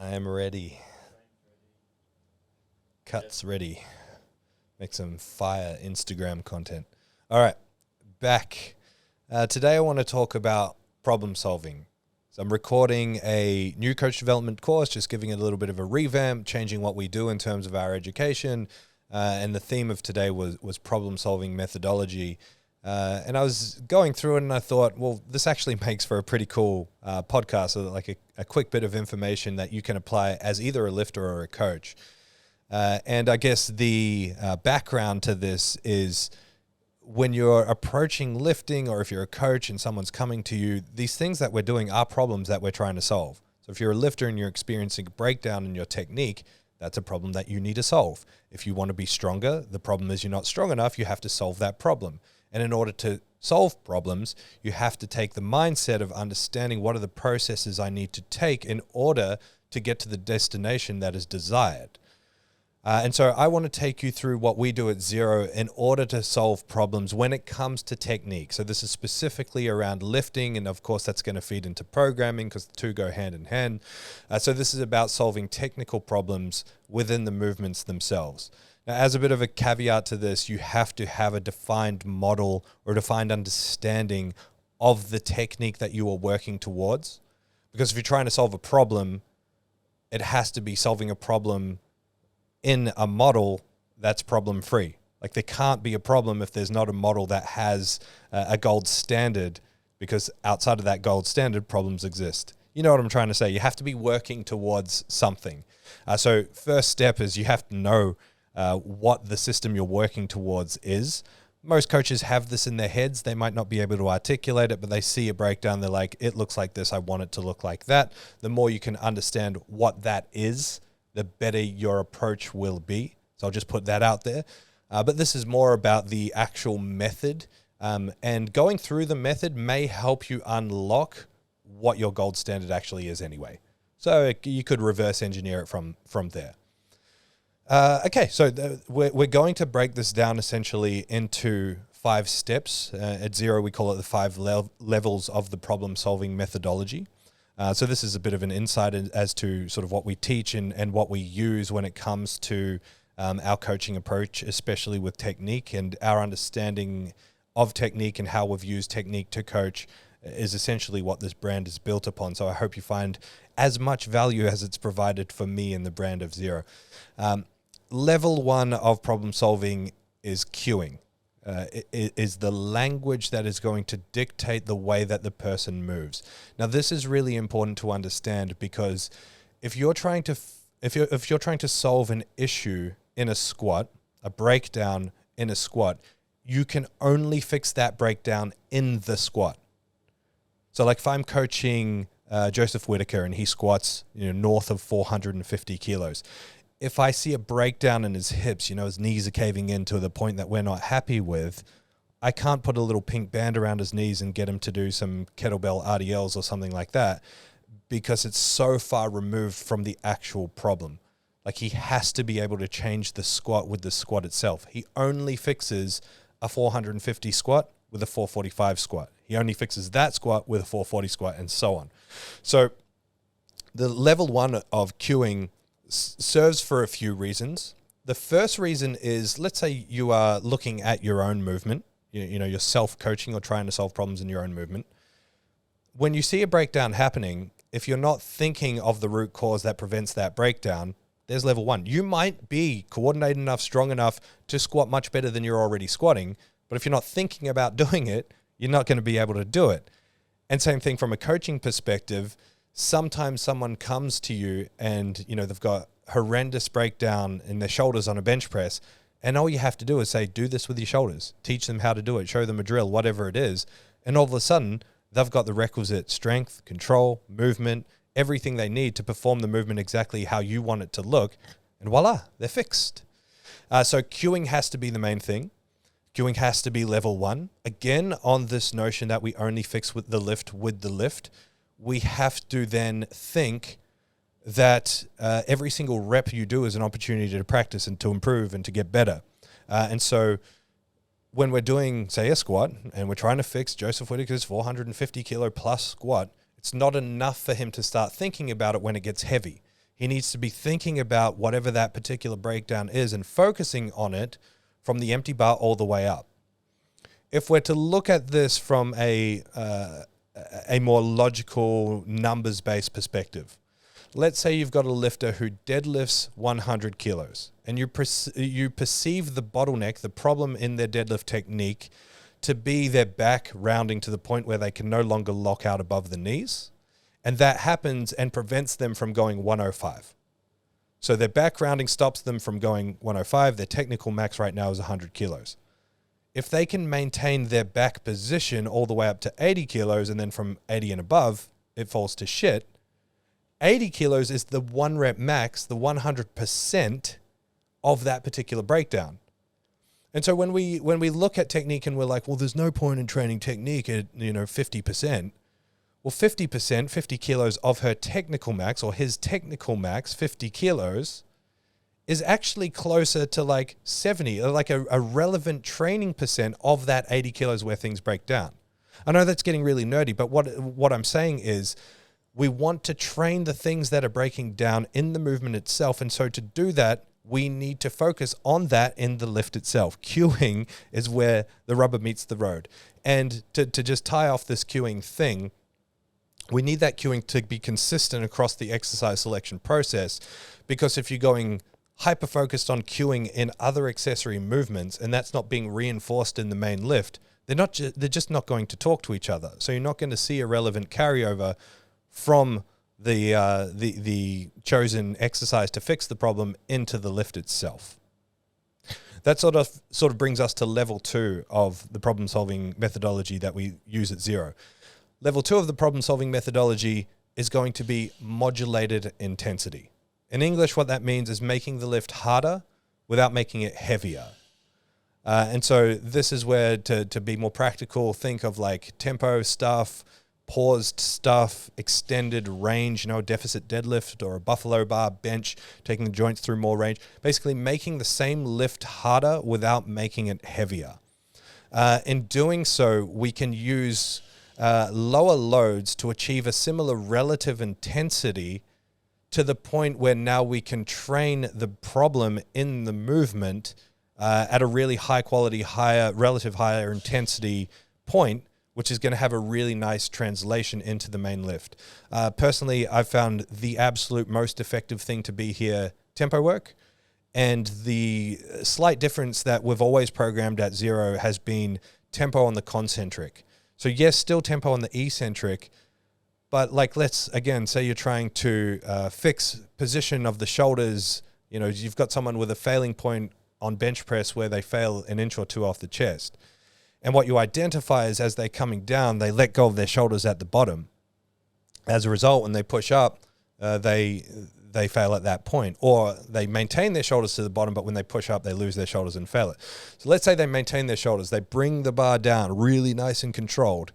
I am ready. Cuts ready. Make some fire Instagram content. All right, back. Today I want to talk about problem solving. So I'm recording a new coach development course, just giving it a little bit of a revamp, changing what we do in terms of our education. And the theme of today was problem solving methodology. And I was going through it and I thought, well, this actually makes for a pretty cool podcast, so like a quick bit of information that you can apply as either a lifter or a coach. And I guess the background to this is when you're approaching lifting, or if you're a coach and someone's coming to you, these things that we're doing are problems that we're trying to solve. So if you're a lifter and you're experiencing a breakdown in your technique, that's a problem that you need to solve. If you want to be stronger, the problem is you're not strong enough, you have to solve that problem. And in order to solve problems, you have to take the mindset of understanding what are the processes I need to take in order to get to the destination that is desired. And so I want to take you through what we do at ZeroW in order to solve problems when it comes to technique. So this is specifically around lifting, and of course that's going to feed into programming because the two go hand in hand. So this is about solving technical problems within the movements themselves. Now, as a bit of a caveat to this, you have to have a defined model or defined understanding of the technique that you are working towards. Because if you're trying to solve a problem, it has to be solving a problem in a model that's problem free. Like there can't be a problem if there's not a model that has a gold standard, because outside of that gold standard, problems exist. You know what I'm trying to say? You have to be working towards something. So first step is you have to know what the system you're working towards is. Most coaches have this in their heads. They might not be able to articulate it, but they see a breakdown. They're like, it looks like this. I want it to look like that. The more you can understand what that is, the better your approach will be. So I'll just put that out there. But this is more about the actual method. And going through the method may help you unlock what your gold standard actually is anyway. So you could reverse engineer it from there. Okay, so we're going to break this down essentially into 5 steps. At ZeroW, we call it the 5 levels of the problem-solving methodology. So this is a bit of an insight as to sort of what we teach and what we use when it comes to our coaching approach, especially with technique, and our understanding of technique and how we've used technique to coach is essentially what this brand is built upon. So I hope you find as much value as it's provided for me in the brand of ZeroW. Level 1 of problem solving is cueing. It is the language that is going to dictate the way that the person moves. Now, this is really important to understand, because if you're trying to solve an issue in a squat, a breakdown in a squat, you can only fix that breakdown in the squat. So, like if I'm coaching Joseph Whitaker and he squats, north of 450 kilos. If I see a breakdown in his hips, his knees are caving in to the point that we're not happy with, I can't put a little pink band around his knees and get him to do some kettlebell RDLs or something like that, because it's so far removed from the actual problem. Like he has to be able to change the squat with the squat itself. He only fixes a 450 squat with a 445 squat. He only fixes that squat with a 440 squat, and so on. So the level 1 of cueing serves for a few reasons. The first reason is, let's say you are looking at your own movement, you're self-coaching or trying to solve problems in your own movement. When you see a breakdown happening, if you're not thinking of the root cause that prevents that breakdown, there's level 1. You might be coordinated enough, strong enough to squat much better than you're already squatting, but if you're not thinking about doing it, you're not going to be able to do it. And same thing from a coaching perspective. Sometimes someone comes to you and, they've got horrendous breakdown in their shoulders on a bench press, and all you have to do is say, do this with your shoulders. Teach them how to do it, show them a drill, whatever it is. And all of a sudden, they've got the requisite strength, control, movement, everything they need to perform the movement exactly how you want it to look. And voila, they're fixed. So cueing has to be the main thing. Cueing has to be level 1. Again, on this notion that we only fix with the lift, we have to then think that every single rep you do is an opportunity to practice and to improve and to get better. And so when we're doing, say, a squat and we're trying to fix Joseph Whitaker's 450 kilo plus squat, it's not enough for him to start thinking about it when it gets heavy. He needs to be thinking about whatever that particular breakdown is and focusing on it from the empty bar all the way up. If we're to look at this from a more logical, numbers-based perspective, let's say you've got a lifter who deadlifts 100 kilos, and you perceive the bottleneck, the problem in their deadlift technique, to be their back rounding to the point where they can no longer lock out above the knees. And that happens and prevents them from going 105. So their back rounding stops them from going 105. Their technical max right now is 100 kilos. If they can maintain their back position all the way up to 80 kilos, and then from 80 and above, it falls to shit, 80 kilos is the 1 rep max, the 100% of that particular breakdown. And so when we look at technique and we're like, well, there's no point in training technique at 50%. Well, 50%, 50 kilos of her technical max, or his technical max, 50 kilos, is actually closer to like 70, or like a relevant training percent of that 80 kilos where things break down. I know that's getting really nerdy, but what I'm saying is we want to train the things that are breaking down in the movement itself. And so to do that, we need to focus on that in the lift itself. Cueing is where the rubber meets the road. And to just tie off this cueing thing, we need that cueing to be consistent across the exercise selection process, because if you're going hyper-focused on cueing in other accessory movements and that's not being reinforced in the main lift, they're just not going to talk to each other. So you're not going to see a relevant carryover from the chosen exercise to fix the problem into the lift itself. That sort of brings us to level 2 of the problem-solving methodology that we use at Zero. Level 2 of the problem-solving methodology is going to be modulated intensity. In English, what that means is making the lift harder without making it heavier. And so this is where, to be more practical, think of like tempo stuff, paused stuff, extended range, deficit deadlift or a buffalo bar bench, taking the joints through more range, basically making the same lift harder without making it heavier. In doing so, we can use lower loads to achieve a similar relative intensity to the point where now we can train the problem in the movement at a really high quality, higher intensity point, which is going to have a really nice translation into the main lift. Personally, I've found the absolute most effective thing to be here tempo work. And the slight difference that we've always programmed at Zero has been tempo on the concentric. So yes, still tempo on the eccentric, but like, let's again say you're trying to fix position of the shoulders. You've got someone with a failing point on bench press where they fail an inch or two off the chest. And what you identify is as they're coming down, they let go of their shoulders at the bottom. As a result, when they push up, they fail at that point. Or they maintain their shoulders to the bottom, but when they push up, they lose their shoulders and fail it. So let's say they maintain their shoulders. They bring the bar down really nice and controlled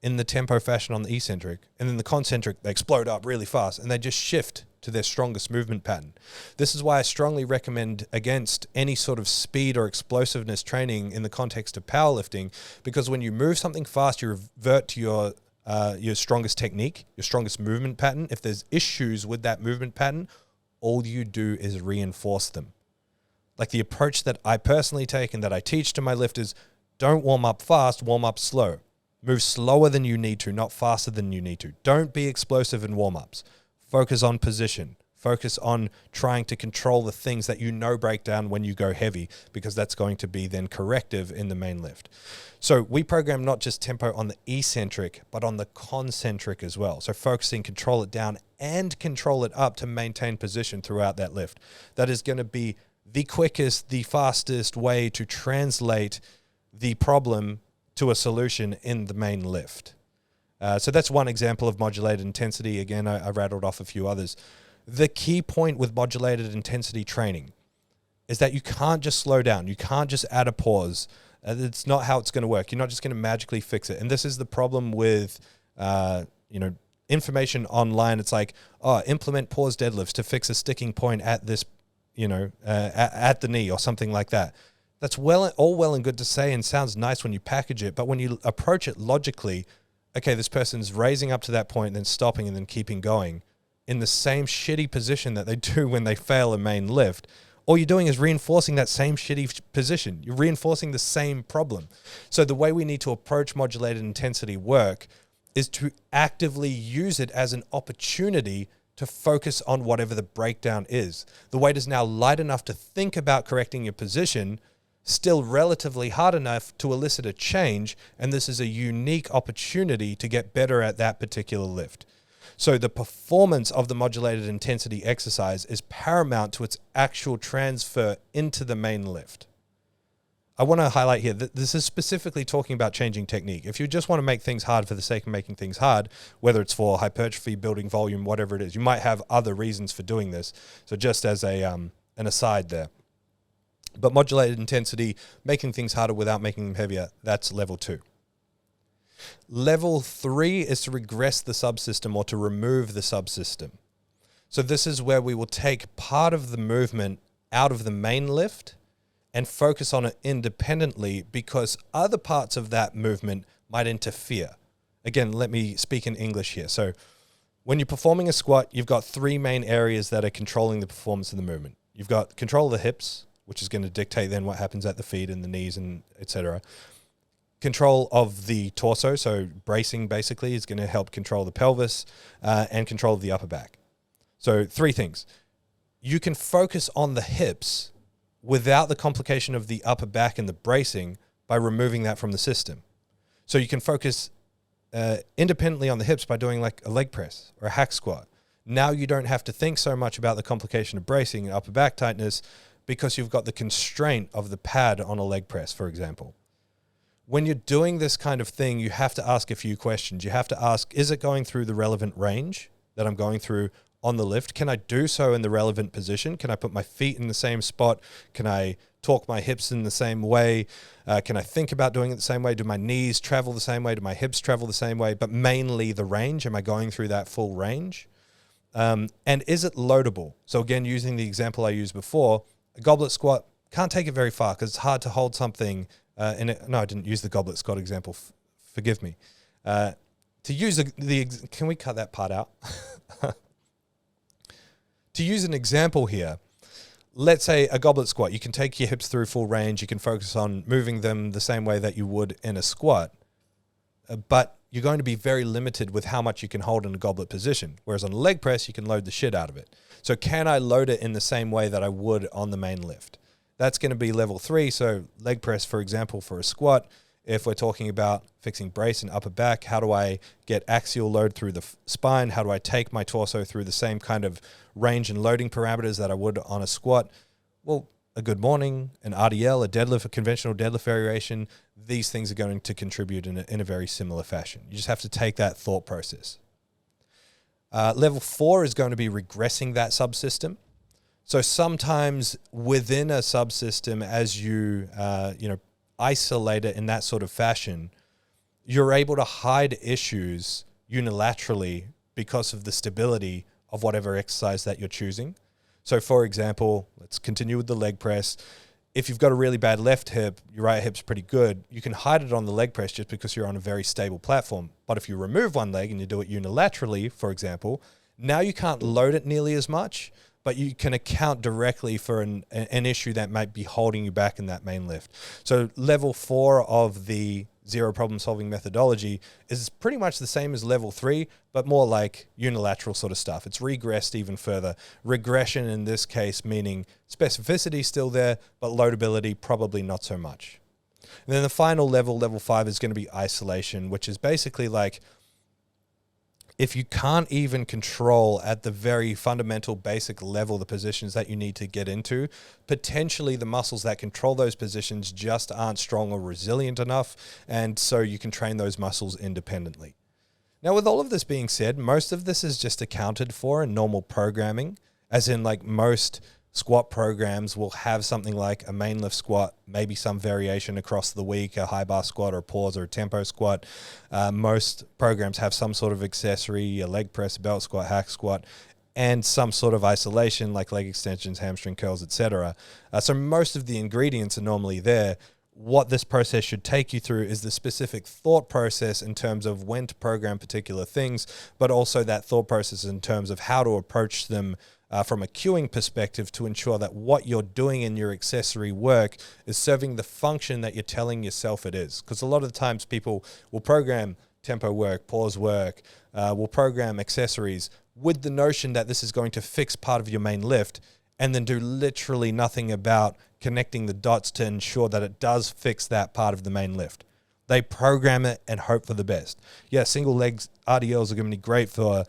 in the tempo fashion on the eccentric. And then the concentric, they explode up really fast and they just shift to their strongest movement pattern. This is why I strongly recommend against any sort of speed or explosiveness training in the context of powerlifting, because when you move something fast, you revert to your strongest technique, your strongest movement pattern. If there's issues with that movement pattern, all you do is reinforce them. Like the approach that I personally take and that I teach to my lifters, don't warm up fast, warm up slow. Move slower than you need to, not faster than you need to. Don't be explosive in warm-ups. Focus on position. Focus on trying to control the things that break down when you go heavy, because that's going to be then corrective in the main lift. So we program not just tempo on the eccentric, but on the concentric as well. So focusing, control it down and control it up to maintain position throughout that lift. That is going to be the quickest, the fastest way to translate the problem to a solution in the main lift. So that's one example of modulated intensity. Again, I rattled off a few others. The key point with modulated intensity training is that you can't just slow down. You can't just add a pause. It's not how it's going to work. You're not just going to magically fix it. And this is the problem with, information online. It's like, implement pause deadlifts to fix a sticking point at this, at the knee or something like that. That's all well and good to say and sounds nice when you package it. But when you approach it logically, okay, this person's raising up to that point, then stopping and then keeping going. in the same shitty position that they do when they fail a main lift, all you're doing is reinforcing that same shitty position. You're reinforcing the same problem. So the way we need to approach modulated intensity work is to actively use it as an opportunity to focus on whatever the breakdown is. The weight is now light enough to think about correcting your position, still relatively hard enough to elicit a change, and this is a unique opportunity to get better at that particular lift. So the performance of the modulated intensity exercise is paramount to its actual transfer into the main lift. I want to highlight here that this is specifically talking about changing technique. If you just want to make things hard for the sake of making things hard, whether it's for hypertrophy, building volume, whatever it is, you might have other reasons for doing this. So just as an aside there. But modulated intensity, making things harder without making them heavier, that's level 2. Level 3 is to regress the subsystem or to remove the subsystem. So this is where we will take part of the movement out of the main lift and focus on it independently because other parts of that movement might interfere. Again, let me speak in English here. So when you're performing a squat, you've got 3 main areas that are controlling the performance of the movement. You've got control of the hips, which is going to dictate then what happens at the feet and the knees and etc. Control of the torso, so bracing basically is going to help control the pelvis and control of the upper back. So 3 things. You can focus on the hips without the complication of the upper back and the bracing by removing that from the system. So you can focus independently on the hips by doing like a leg press or a hack squat. Now you don't have to think so much about the complication of bracing and upper back tightness because you've got the constraint of the pad on a leg press, for example. When you're doing this kind of thing, you have to ask a few questions. You have to ask, is it going through the relevant range that I'm going through on the lift? Can I do so in the relevant position? Can I put my feet in the same spot? Can I torque my hips in the same way? Can I think about doing it the same way? Do my knees travel the same way? Do my hips travel the same way? But mainly the range. Am I going through that full range? And is it loadable? So again, using the example I used before, a goblet squat, can't take it very far because it's hard to hold something. No, I didn't use the goblet squat example. Forgive me. To use can we cut that part out? To use an example here, let's say a goblet squat. You can take your hips through full range. You can focus on moving them the same way that you would in a squat. But you're going to be very limited with how much you can hold in a goblet position. Whereas on a leg press, you can load the shit out of it. So can I load it in the same way that I would on the main lift? That's going to be level 3. So leg press, for example, for a squat, if we're talking about fixing brace and upper back, how do I get axial load through the spine? How do I take my torso through the same kind of range and loading parameters that I would on a squat? Well, a good morning, an RDL, a deadlift, a conventional deadlift variation, these things are going to contribute in a very similar fashion. You just have to take that thought process. Level 4 is going to be regressing that subsystem. So sometimes within a subsystem, as you isolate it in that sort of fashion, you're able to hide issues unilaterally because of the stability of whatever exercise that you're choosing. So for example, let's continue with the leg press. If you've got a really bad left hip, your right hip's pretty good, you can hide it on the leg press just because you're on a very stable platform. But if you remove one leg and you do it unilaterally, for example, now you can't load it nearly as much, but you can account directly for an issue that might be holding you back in that main lift. So level 4 of the zero problem solving methodology is pretty much the same as level 3, but more like unilateral sort of stuff. It's regressed even further. Regression in this case meaning specificity still there, but loadability probably not so much. And then the final level, level 5, is going to be isolation, which is basically like, if you can't even control at the very fundamental basic level the positions that you need to get into, potentially the muscles that control those positions just aren't strong or resilient enough, and so you can train those muscles independently. Now, with all of this being said, most of this is just accounted for in normal programming, as in like most squat programs will have something like a main lift squat, maybe some variation across the week, a high bar squat or a pause or a tempo squat. Most programs have some sort of accessory, a leg press, a belt squat, hack squat, and some sort of isolation like leg extensions, hamstring curls, etc. So most of the ingredients are normally there. what this process should take you through is the specific thought process in terms of when to program particular things, but also that thought process in terms of how to approach them from a queuing perspective to ensure that what you're doing in your accessory work is serving the function that you're telling yourself it is. Because a lot of the times people will program tempo work, pause work, will program accessories with the notion that this is going to fix part of your main lift, and then do literally nothing about connecting the dots to ensure that it does fix that part of the main lift. They program it and hope for the best. Yeah, single legs RDLs are going to be great for,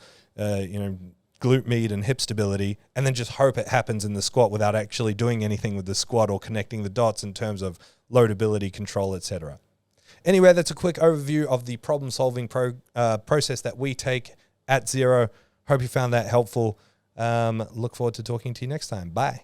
glute med and hip stability, and then just hope it happens in the squat without actually doing anything with the squat or connecting the dots in terms of loadability, control, etc. Anyway, that's a quick overview of the problem-solving process that we take at ZeroW. Hope you found that helpful. Look forward to talking to you next time. Bye.